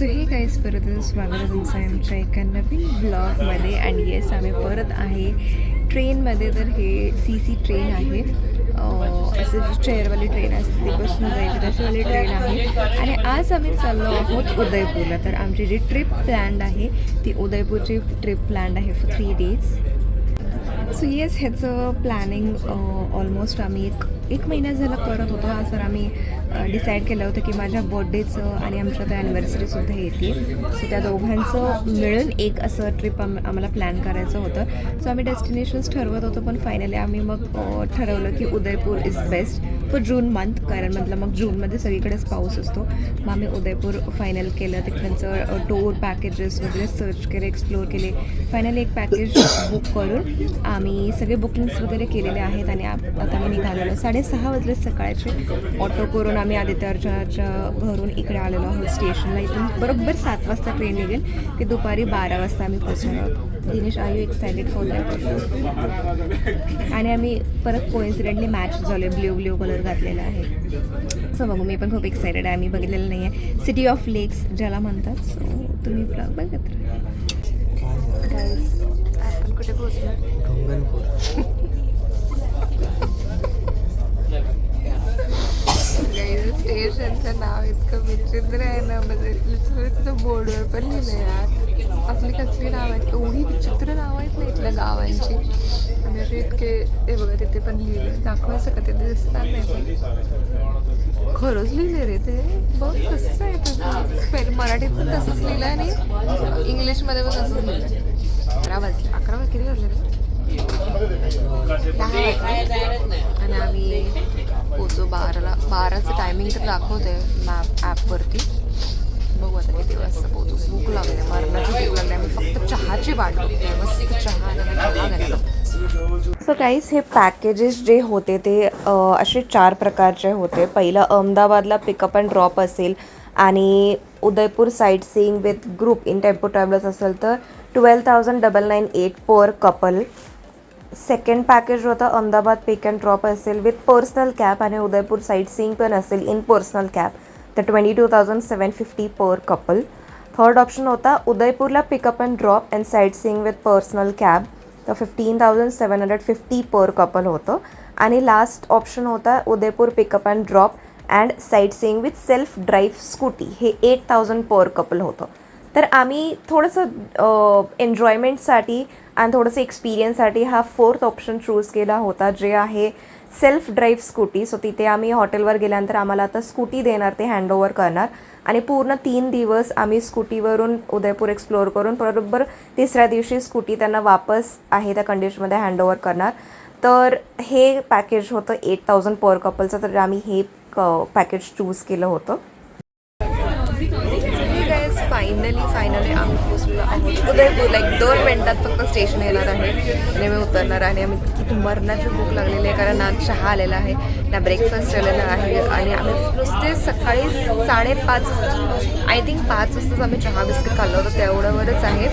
So हे guys परत स्वागत आहे तुमचं आमच्या एका नवीन ब्लॉगमध्ये. अँड येस आम्ही परत आहे ट्रेनमध्ये. तर हे सी ट्रेन आहे, असं चेअरवाली ट्रेन असते ती बसून जायची तशीवाली ट्रेन आहे. आणि आज आम्ही चाललो आहोत उदयपूरला. तर आमची जी ट्रिप प्लॅन्ड आहे ती उदयपूरची ट्रिप प्लॅन्ड आहे फॉर 3 days. सो येस ह्याचं प्लॅनिंग ऑलमोस्ट आम्ही एक महिना झाला करत होतो. आज तर आम्ही डिसाईड केलं होतं की माझ्या बर्थडेचं आणि आमच्या त्या ॲनिव्हर्सरीसुद्धा येते. सो त्या दोघांचं मिळून एक असं ट्रिप आम्हाला प्लॅन करायचं होतं. सो आम्ही डेस्टिनेशन्स ठरवत होतो, पण फायनली आम्ही मग ठरवलं की Udaipur is best for June month. कारण म्हटलं मग जूनमध्ये सगळीकडेच पाऊस असतो. मग आम्ही उदयपूर फायनल केलं. तिकडचं टूर पॅकेजेस वगैरे सर्च केले, एक्सप्लोर केले. फायनली एक पॅकेज बुक करून आम्ही सगळे बुकिंग्स वगैरे केलेले आहेत. आणि आता मी निघालेलो 6:30 वाजले सकाळचे. ऑटो करून आम्ही आदित्यच्या घरून इकडे आलेलो आहोत स्टेशनला. इथून बरोबर 7 वाजता ट्रेन निघेल की दुपारी 12 वाजता आम्ही पोहोचणार आहोत. Dinesh, are you excited for that? आणि आम्ही परत कोइन्सिडेंटली मॅच झालो, ब्ल्यू कलर घातलेला आहे. सो बघू, मी पण खूप एक्सायटेड आहे. आम्ही बघितलेलं नाही आहे सिटी ऑफ लेक्स ज्याला म्हणतात. सो तुम्ही ब्लॉग बघत राहा. आपण कुठे पोहोचलो? स्टेशनचं नाव इतकं विचित्र आहे ना, म्हणजे तिथं बोर्डवर पण लिहिलं यार. असली कसली नाव आहेत, एवढी विचित्र नाव आहेत ना इथल्या गावांची. आणि असे इतके ते बघा तिथे पण लिहिलं, दाखवायचं का? तिथे दिसणार नाही पण खरंच लिहिले रे ते. बघ कसं आहे तुझं. मराठीत पण तसंच लिहिलं आणि इंग्लिशमध्ये पण तसंच लिहिलं. 11 वाजले किती वाजले? 10 वाजले. आणि आम्ही पोचो 12चं टायमिंग तर दाखवते मॅप ॲपवरती. बघू आता किती वाजता पोचू. भूक लागली, मरणाची भूक लागली. आम्ही फक्त चहाची वाट बघतोय. मस्त चहा घ्यायला. सो गाईज, हे पॅकेजेस जे होते ते असे 4 प्रकारचे होते. पहिलं अहमदाबादला पिकअप अँड ड्रॉप असेल आणि Udaipur site seeing with group in tempo travellers असेल तर 12,998 पर कपल. सेकंड पॅकेज होतं अहमदाबाद पिक अँड ड्रॉप असेल विथ पर्सनल कॅब आणि उदयपूर साईट सीइंग पण असेल इन पर्सनल कॅब तर 22,750 पर कपल. थर्ड ऑप्शन होता उदयपूरला pickup and drop and sightseeing with personal cab तर 15,750 पर कपल होतं. आणि लास्ट ऑप्शन होता Udaipur pickup and drop and sightseeing with self drive scooty, हे 8,000 पर कपल होतं. तर आम्ही थोडंसं एन्जॉयमेंटसाठी आणि थोडंसं एक्सपिरियन्ससाठी हा 4th ऑप्शन चूज केला होता, जे आहे सेल्फ ड्राईव्ह स्कूटी. सो तिथे आम्ही हॉटेलवर गेल्यानंतर आम्हाला आता स्कूटी देणार, ते हँडओव्हर करणार. आणि पूर्ण 3 दिवस आम्ही स्कूटीवरून उदयपूर एक्सप्लोअर करून बरोबर 3ऱ्या दिवशी स्कूटी त्यांना वापस आहे त्या कंडिशनमध्ये हँडओव्हर करणार. तर हे पॅकेज होतं 8,000 पर कपलचं. तर आम्ही हे पॅकेज चूज केलं होतं. फायनली आम्ही पोचलेलो आहोत उदयपूरला. 2 मिनटात फक्त स्टेशन येणार आहे आणि मी उतरणार. आणि आम्ही किती मरणाची भूक लागलेली आहे, कारण ना चहा आलेला आहे ना ब्रेकफास्ट आलेला आहे. आणि आम्ही नुसते सकाळी 5:30 आय थिंक 5 वाजताच आम्ही चहा बिस्किट खाल्लं होतं, तेवढ्यावरच आहे.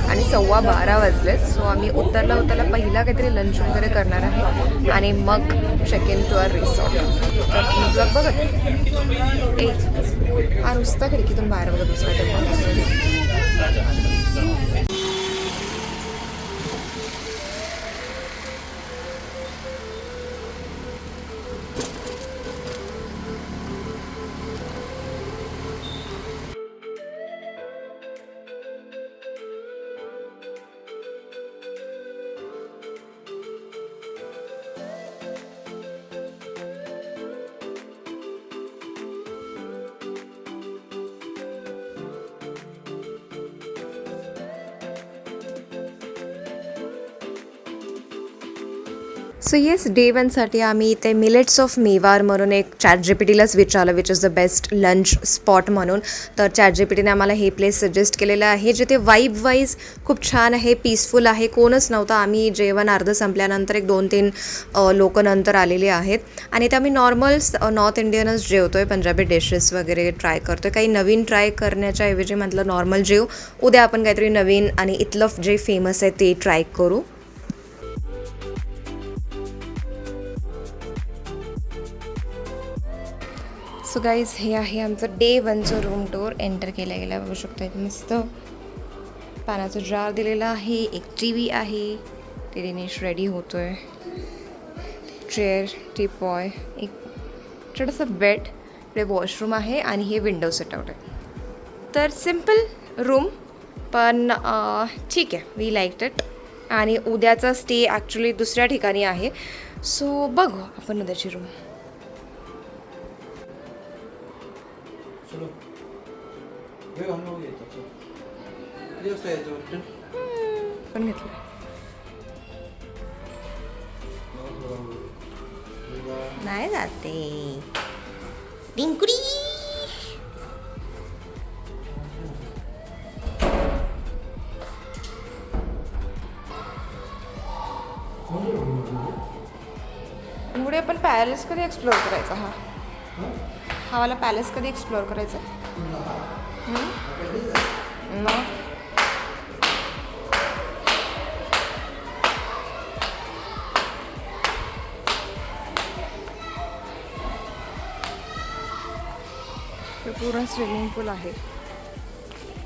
आणि 12:15 वाजलेत. सो आम्ही उतरला पहिला काहीतरी लंच वगैरे करणार आहे आणि मग check in to our resort. तर ब्लॉग बघत हा नुसता खिडकीतून बाहेर बघत दुसरा तेव्हा. सो येस, डे 1साठी आम्ही इथे मिलेट्स ऑफ मेवार म्हणून एक ChatGPTलाच विचारलं which is the best lunch spot म्हणून. तर ChatGPTने आम्हाला हे प्लेस सजेस्ट केलेलं आहे, जिथे वाईब वाईज खूप छान आहे, पीसफुल आहे. कोणच नव्हतं. आम्ही जेवण अर्धं संपल्यानंतर एक 2-3 लोक नंतर आलेले आहेत. आणि ते आम्ही नॉर्मल नॉर्थ इंडियनच जेवतो आहे, पंजाबी डिशेस वगैरे ट्राय करतो आहे. काही नवीन ट्राय करण्याच्या ऐवजी म्हटलं नॉर्मल जेव, उद्या आपण काहीतरी नवीन आणि इथलं जे फेमस आहे ते ट्राय करू. सो गाईज हे आहे आमचं डे 1चं रूम टूर. एंटर केल्या गेल्या बघू शकता एक मस्त पाण्याचं जार दिलेलं आहे, एक टी व्ही आहे, ते दिनेश रेडी होतो आहे, चेअर, टीपॉय, एक छोटंसं बेड, इकडे वॉशरूम आहे आणि हे विंडो सेटआउट आहे. तर सिम्पल रूम पण ठीक आहे, वी लाईक इट. आणि उद्याचा स्टे ॲक्च्युली दुसऱ्या ठिकाणी आहे, सो बघू आपण उद्याची रूम. पण घेतलं नाही जाते डिंकुडी. पुढे आपण पॅलेस कधी एक्सप्लोअर करायचा? हा वाला पॅलेस कधी एक्सप्लोअर करायचा? पूर्ण स्विमिंग पूल आहे.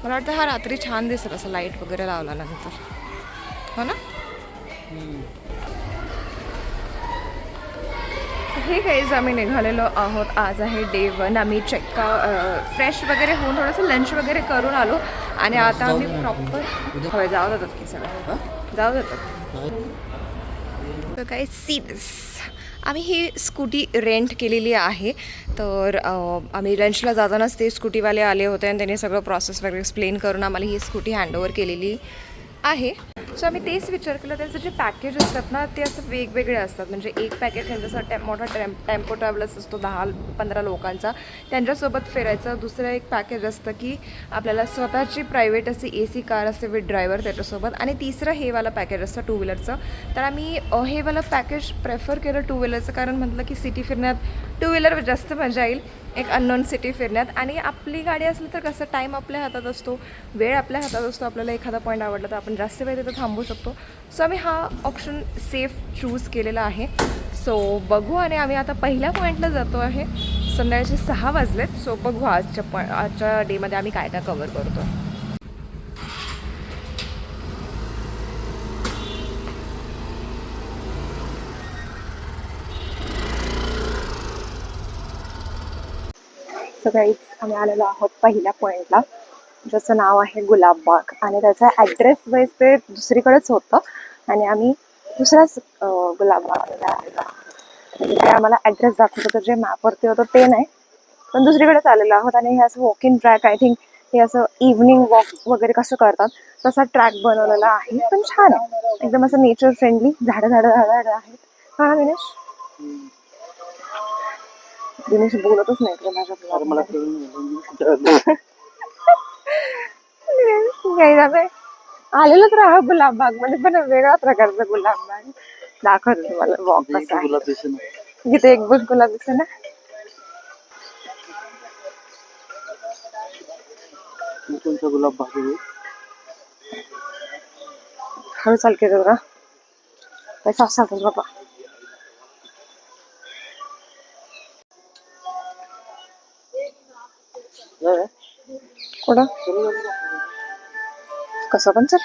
मला वाटतं हा रात्री छान दिसेल असं लाईट वगैरे लावल्यानंतर, हो ना? हे काहीच आम्ही निघालेलो आहोत. आज आहे डे 1. आम्ही फ्रेश वगैरे होऊन थोडंसं लंच वगैरे करून आलो आणि आता आम्ही प्रॉपर होय जाऊ देतात की सगळं जाऊ देतात. तर काही सी दिस, आम्ही ही स्कूटी रेंट केलेली आहे. तर आम्ही लंचला जातानाच ते स्कूटीवाले आले होते आणि त्यांनी सगळं प्रोसेस वगैरे एक्सप्लेन करून आम्हाला ही स्कूटी हँडओव्हर केलेली आहे. सो आम्ही तेच विचार केला, त्यांचं जे पॅकेज असतात ना ते असं वेगवेगळे असतात. म्हणजे एक पॅकेज त्यांच्यासाठी मोठा टेम्पो ट्रॅव्हलर्स असतो 10-15 लोकांचा, त्यांच्यासोबत फिरायचं. दुसरं एक पॅकेज असतं की आपल्याला स्वतःची प्रायव्हेट अशी AC कार असते विथ ड्रायव्हर त्याच्यासोबत. आणि तिसरं हेवाला पॅकेज असतं 2 व्हीलरचं. तर आम्ही हेवाला पॅकेज प्रेफर केलं 2 व्हीलरचं, कारण म्हटलं की सिटी फिरण्यात 2 व्हीलर जास्त मजा येईल, एक अननोन सिटी फिरण्यात. आणि आपली गाडी असली तर कसं टाईम आपल्या हातात असतो, वेळ आपल्या हातात असतो. आपल्याला एखादा पॉईंट आवडला तर आपण जास्त वेळ तिथं थांबू शकतो. सो आम्ही हा ऑप्शन सेफ चूज केलेला आहे. सो बघू. आणि आम्ही आता पहिल्या पॉईंटला जातो आहे. संध्याकाळचे 6 वाजलेत. सो बघू आजच्या डेमध्ये आम्ही काय काय कवर करतो. सगळीच आम्ही आलेलो आहोत पहिल्या पॉईंटला, ज्याचं नाव आहे गुलाबबाग. आणि त्याचा ॲड्रेस वाईज ते दुसरीकडेच होतं आणि आम्ही दुसऱ्याच गुलाबबागला आलेलो. तिथे आम्हाला ॲड्रेस दाखवत होतं, जे मॅपवरती होतं ते नाही, पण दुसरीकडेच आलेलो आहोत. आणि हे असं वॉकिंग ट्रॅक, आय थिंक हे असं इव्हनिंग वॉक वगैरे कसं करतात तसा ट्रॅक बनवलेला आहे. पण छान आहे, एकदम असं नेचर फ्रेंडली. झाडं आहेत. हा दिनेश बोलतच नाही तुला माझ्या आलेलंच राहा गुलाबबाग मध्ये, पण वेगळ्या प्रकारचा गुलाबबाग दाखवतो तुम्हाला. वॉक कसा आहे, जिथे एक बुश गुलाब दिसते ना. कोणता गुलाबबाग? हळू चाल केलं जरा, पैसा असतात बाबा. कुठं कसं पण सर.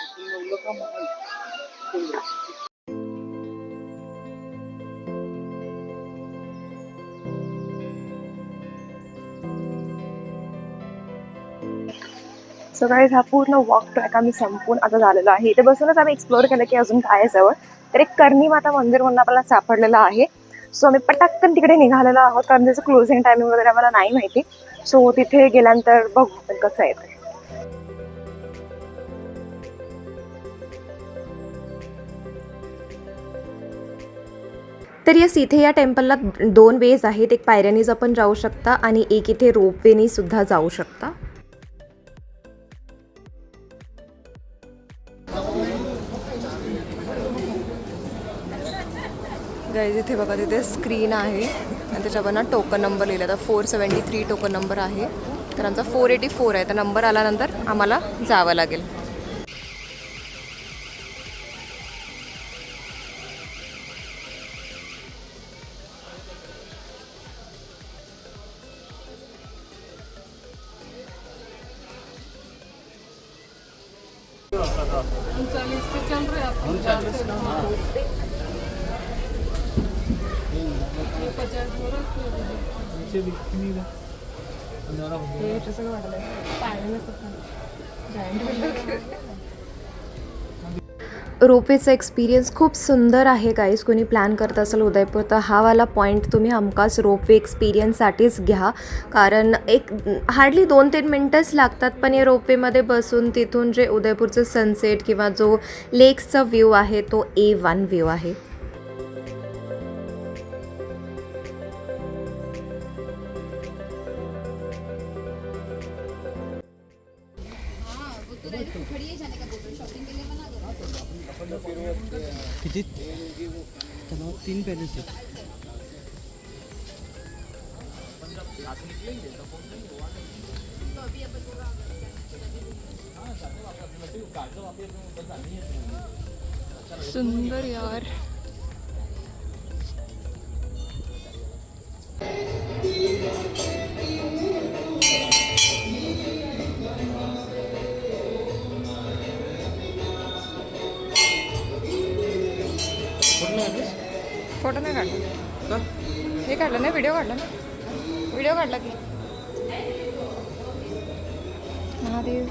सो गाईज हा पूर्ण वॉक ट्रॅक आम्ही संपून आता झालेलो आहे. इथे बसूनच आम्ही एक्सप्लोअर केलं की अजून काय जवळ. तर एक करणी माता मंदिर म्हणून आपल्याला सापडलेलं आहे. सो आम्ही पटाक्कन तिकडे निघालेलो आहोत, कारण त्याचं क्लोजिंग टायमिंग वगैरे आम्हाला नाही माहिती. सो तिथे गेल्यानंतर बघू कसं आहे ते. तर येस, इथे या टेम्पलला 2 वेज आहेत. एक पायऱ्यानीच आपण जाऊ शकता आणि एक इथे रोपवेनी सुद्धा जाऊ शकता. गाईज इथे बघा, तिथे स्क्रीन आहे आणि त्याच्यावर ना टोकन नंबर लिहिला. तर 473 टोकन नंबर आहे. तर आमचा 484 आहे. तर नंबर आल्यानंतर आम्हाला जावं लागेल. रोपवेचा एक्सपिरियन्स खूप सुंदर आहे गाईज. कोणी प्लॅन करत असेल उदयपूर तर हा वाला पॉईंट तुम्ही हमखास रोपवे एक्सपिरियन्ससाठीच घ्या. कारण एक हार्डली 2-3 मिनटंच लागतात, पण या रोपवेमध्ये बसून तिथून जे उदयपूरचं सनसेट किंवा जो लेक्सचा व्ह्यू आहे तो A1 व्ह्यू आहे. किती 3 पॅलेस आहेत. सुंदर यार. फोटो नाही काढला, हे काढलं नाही, व्हिडिओ काढला ना, व्हिडिओ काढला की महादेव.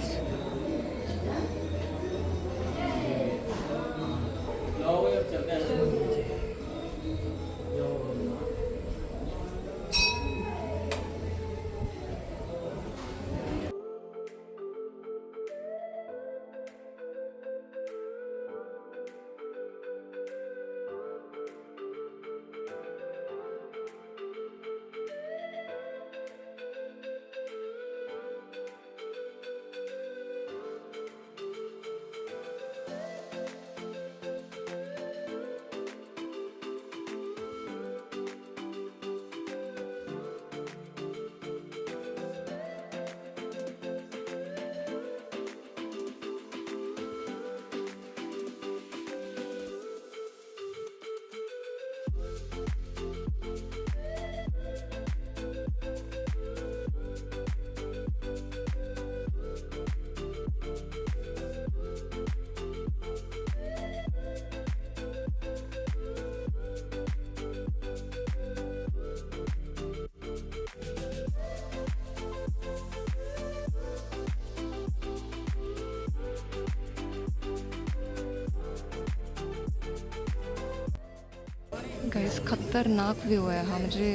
गाइस खतरनाक व्ह्यू आहे हा. म्हणजे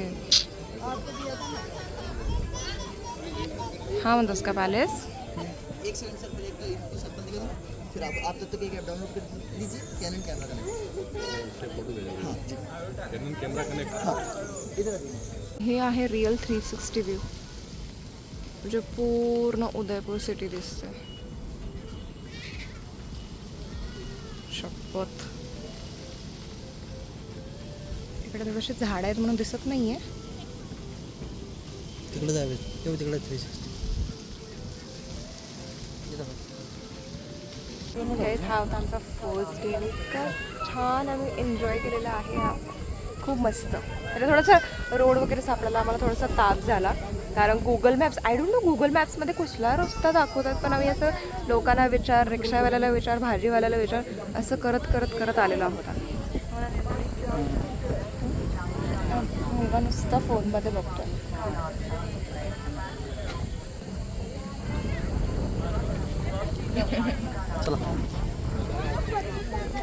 हा म्हणतोस का पॅलेस? एक सेकंड सर, एक सर बंद करो, फिर आप तब तक एक ऐप डाउनलोड कर लीजिए, कैनन कैमरा कनेक्ट. हां कैनन कैमरा कनेक्ट. हां इधर हे आहे रिअल 360 व्ह्यू. म्हणजे पूर्ण उदयपूर सिटी दिसते. शपथ. इकडे थोडेसे झाड आहेत म्हणून दिसत नाहीये. तिकडे जावे, तेव्हा तिकडे 360. हा होता आमचा फर्स्ट डे. इतका छान आम्ही एन्जॉय केलेला आहे हा. खूप मस्त. म्हणजे थोडंसं रोड वगैरे सापडला, आम्हाला थोडासा ताप झाला. कारण Google maps, I don't know Google मॅप्समध्ये कुठला रस्ता दाखवतात, पण आम्ही असं लोकांना विचार, रिक्षावाल्याला विचार, भाजीवाल्याला विचार, असं करत करत करत आलेलो आहोत. मुलगा नुसता फोनमध्ये बघतोय.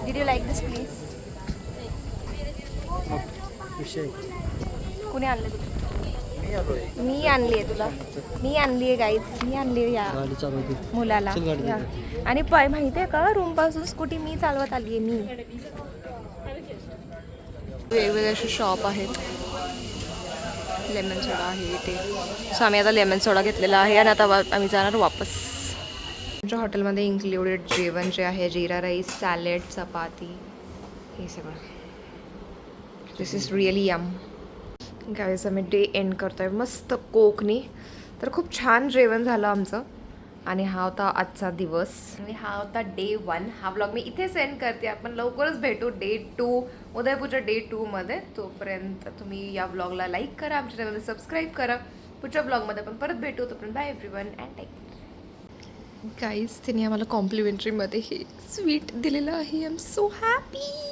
Did you like this place? कोणी आणलं तुला? मी आणली आहे तुला. मी आणली आहे गाईज, मी आणली आहे या मुलाला. आणि माहिती आहे का, रूम पासून स्कूटी मी चालवत आली आहे. मी वेगवेगळे असे शॉप आहेत. लेमन सोडा आहे इथे. सो आम्ही आता लेमन सोडा घेतलेला आहे आणि आता आम्ही जाणार वापस. आमच्या हॉटेलमध्ये इन्क्लुडेड जेवण जे आहे, जिरा राईस, सॅलेड, चपाती, हे सगळं. दिस इज रिअली यम. गाईज आम्ही डे एंड करतो आहे मस्त कोकनी. तर खूप छान जेवण झालं आमचं. आणि हा होता आजचा दिवस. आणि हा होता डे 1. हा ब्लॉग मी इथेच एंड करते. आपण लवकरच भेटू डे 2, उदयपूरच्या डे 2मध्ये. तोपर्यंत तुम्ही या ब्लॉगला लाईक करा, आमच्या चॅनलला सबस्क्राईब करा. पुढच्या ब्लॉगमध्ये आपण परत भेटू. तोपर्यंत bye everyone and take care. Guys तिने आम्हाला कॉम्प्लिमेंटरीमध्ये हे स्वीट दिलेलं आहे. I am so happy.